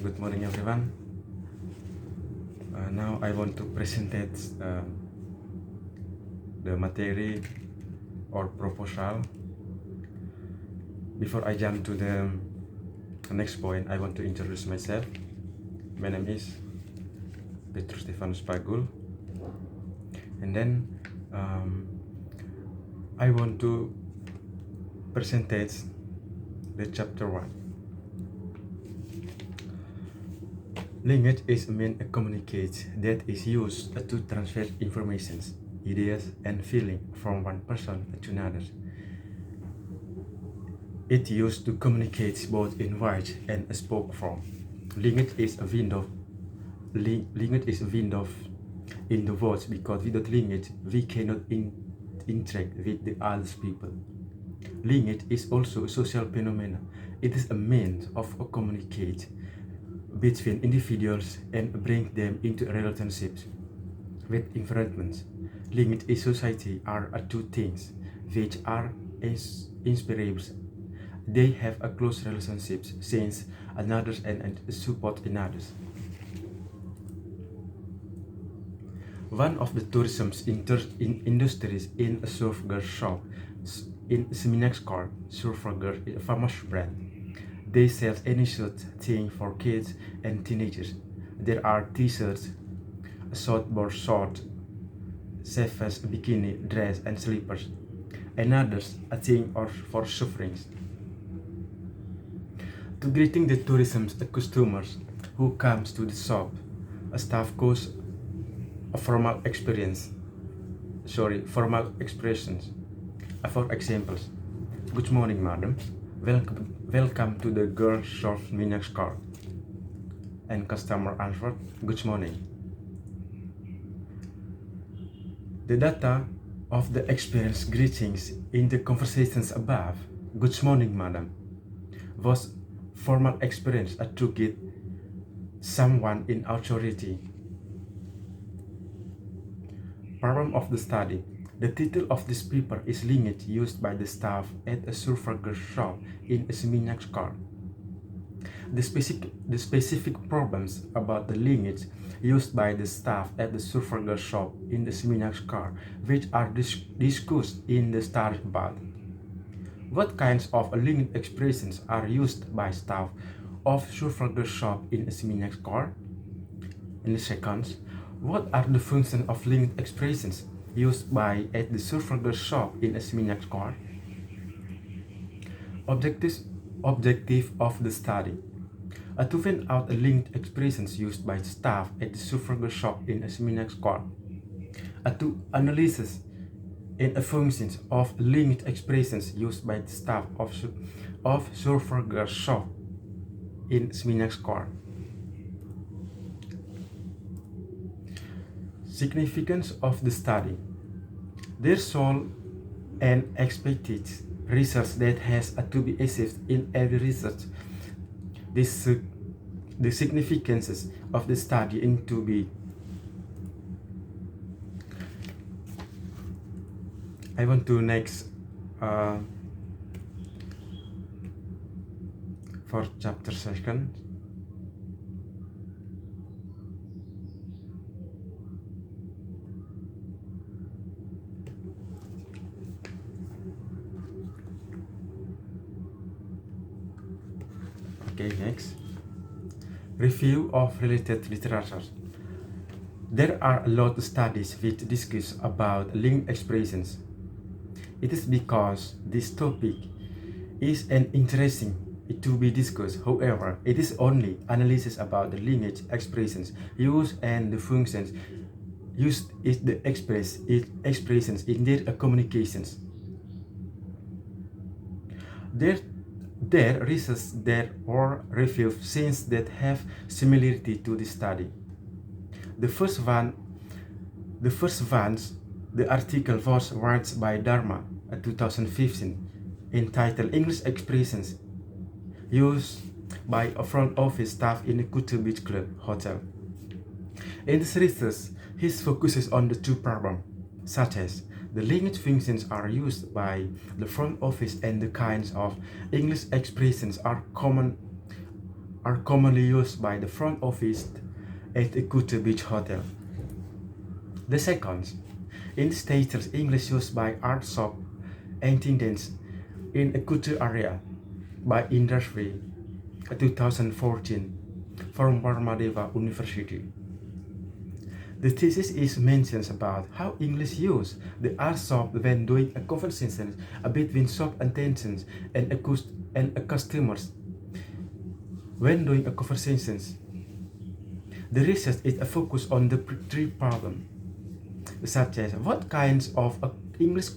Good morning, everyone. Now I want to present the materi or proposal. Before I jump to the next point, I want to introduce myself. My name is Petrus Stefanus Pagul, and then I want to present the chapter 1. Language is a means of communication that is used to transfer information, ideas, and feelings from one person to another. It used to communicate both in written and spoken form. Language is a window. Language is a window in the world, because without language we cannot interact with the other people. Language is also a social phenomenon. It is a means of communicate between individuals and bring them into relationships with environments. Language and society are two things which are inseparable. They have a close relationship since another and support another. One of the tourism industries in a SURFER shop in SEMINYAK called SURFER is a famous brand. They sell any sort thing for kids and teenagers. There are t-shirts, shortboard short, surface bikini, dress and slippers, and others a thing or for sufferings. To greeting the tourism customers who comes to the shop, a staff goes a formal expressions. For examples, good morning, madam. Welcome to the girls' shop SEMINYAK store. And customer answered, good morning. The data of the experience greetings in the conversations above, good morning, madam, was formal experience to greet someone in authority. Problem of the study. The title of this paper is language used by the staff at a SURFER shop in a SEMINYAK store. The specific problems about the language used by the staff at the SURFER shop in the SEMINYAK store, which are discussed in the study above. What kinds of language expressions are used by staff of SURFER shop in a SEMINYAK store? In the second, what are the functions of language expressions used by at the SURFER shop in a SEMINYAK store? Objective of the study. To find out the language expressions used by staff at the SURFER shop in a SEMINYAK store. To analysis and functions of language expressions used by the staff of SURFER shop in SEMINYAK store. Significance of the study. There's sole and expected research that has to be achieved in every research. The significances of the study in to be. I want to next for chapter 2. Okay, next. Review of related literature. There are a lot of studies which discuss about language expressions. It is because this topic is an interesting to be discussed. However, it is only analysis about the language expressions used and the functions used is the expressions in their communications. There research there or review things that have similarity to the study. The first one, the article was written by Dharma in 2015, entitled English Expressions Used by a Front Office Staff in a Kutu Beach Club Hotel. In this research, he focuses on the two problems, such as the language functions are used by the front office and the kinds of English expressions are common are commonly used by the front office at a Kuta Beach Hotel. The second, in status English used by art shop attendants in a Kuta area by industry 2014 from Paramadeva University. The thesis is mentions about how English use the art shop when doing a conversation between shop attendants and a customers. When doing a conversations, the research is a focus on the three problems, such as what kinds of English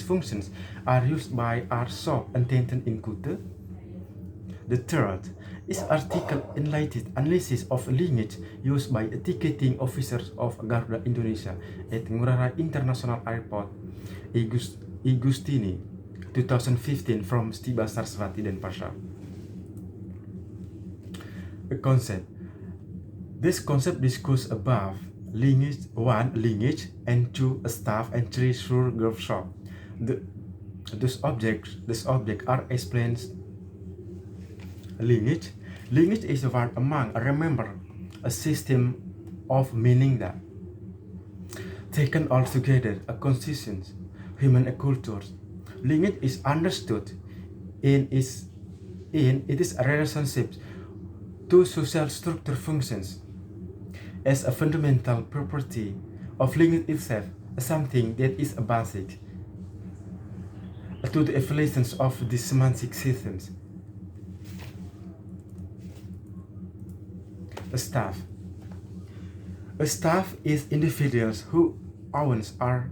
functions are used by our shop attendant in Kuta. The third is article enlightened analysis of language used by ticketing officers of Garuda Indonesia at Ngurah Rai International Airport, Igustini, 2015 from Stiba Saraswati Denpasar. A concept. This concept discussed above language 1 language and 2 a staff and 3 SURFER shop. These objects are explained. Language is one among a system of meaning that taken all together a consistent human culture. Language is understood in its relationship to social structure functions as a fundamental property of language itself, something that is a basic to the evaluations of the semantic systems. A staff is individuals who owns are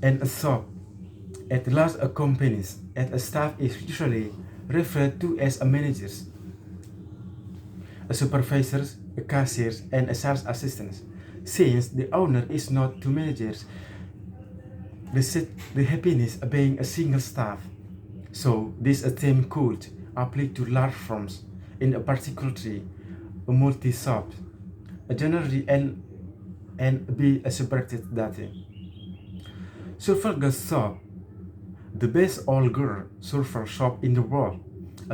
and a shop at large companies, and a staff is usually referred to as a managers, a supervisors, a cashiers, and a sales assistants. Since the owner is not two managers, the happiness of being a single staff. So this term could apply to large firms, in a particularly a multi-shop, a generally and be a separated data. SURFER shop, the best all-girl SURFER shop in the world,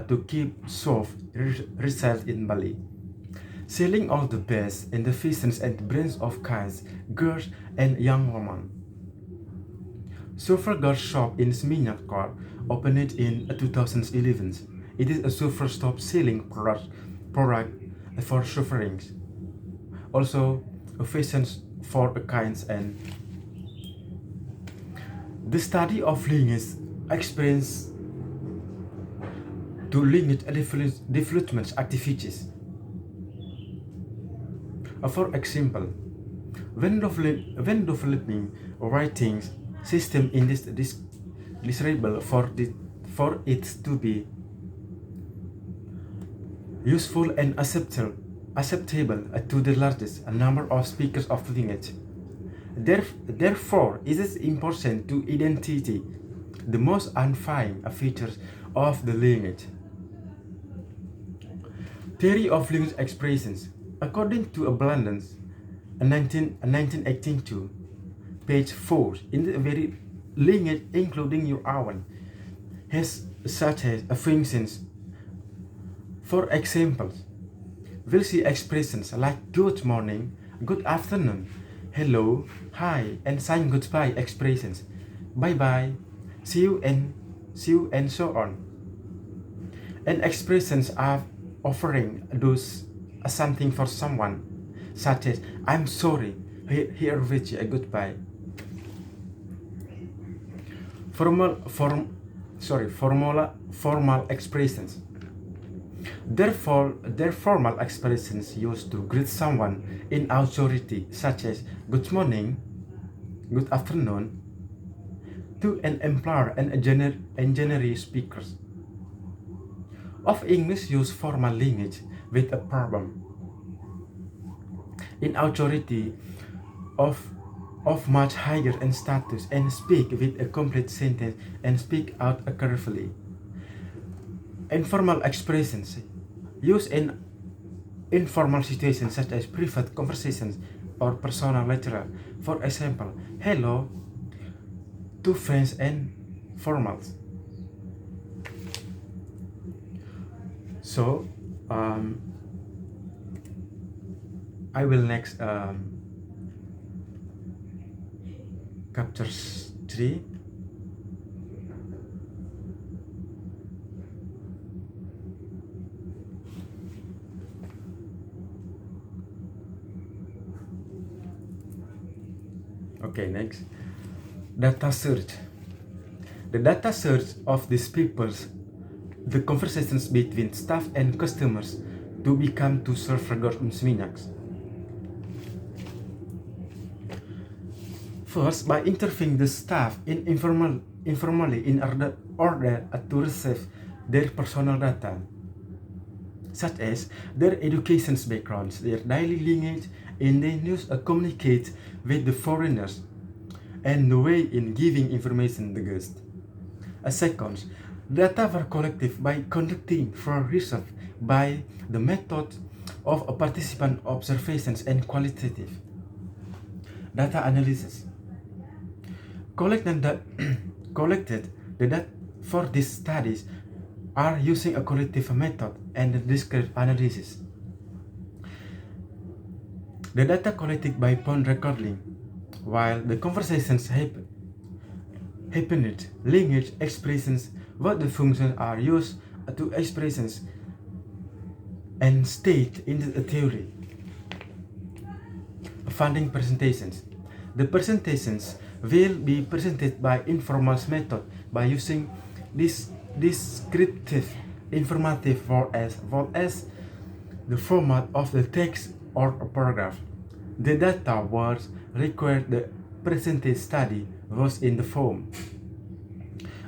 to keep soft result in Bali, selling all the best in the fashions and brands of guys, girls, and young women. SURFER shop in SEMINYAK opened in 2011. It is a SURFER stop selling product for sufferings. Also, fashions for kinds and the study of language experience to language development activities. For example, when developing writing system in this desirable for it to be useful and acceptable to the largest number of speakers of language. Therefore, it is important to identify the most unfine features of the language. Theory of language expressions. According to Abundance, 1982, page 4, in the very language, including your own, has such as functions. For example, we'll see expressions like good morning, good afternoon, hello, hi, and saying goodbye expressions, bye-bye, see you, and so on. And expressions are offering those something for someone, such as I'm sorry, here with you, a goodbye. Formal expressions. Their formal expressions used to greet someone in authority, such as good morning, good afternoon, to an employer and general speakers. Of English use formal language with a problem. In authority of much higher in status and speak with a complete sentence and speak out carefully. Informal expressions used in informal situations such as private conversations or personal letter. For example, hello to friends and formals. So I will next capture 3. Okay, next. Data search. The data search of these peoples, the conversations between staff and customers to become to SURFER SEMINYAK. First, by interviewing the staff informally in order to receive their personal data, such as their education backgrounds, their daily lineage, and their news communicate with the foreigners, and the way in giving information to the guest. Second, data were collected by conducting for research by the method of participant observations and qualitative data analysis. Collected the data for these studies are using a qualitative method and the discrete analysis. The data collected by phone recording, while the conversations happened, language expressions, what the functions are used to expressions and state in the theory. Funding presentations. The presentations will be presented by informal method by using this descriptive informative well as the format of the text or a paragraph. The data was required the presented study was in the form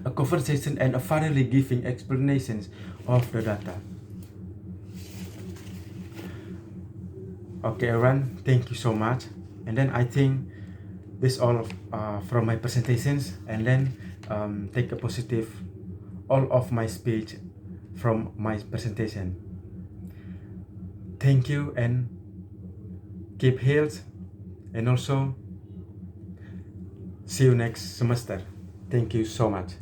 a conversation and a finally giving explanations of the data. Okay, everyone, thank you so much. And then I think this all from my presentations, and then take a positive all of my speech from my presentation. Thank you and keep health, and also see you next semester. Thank you so much.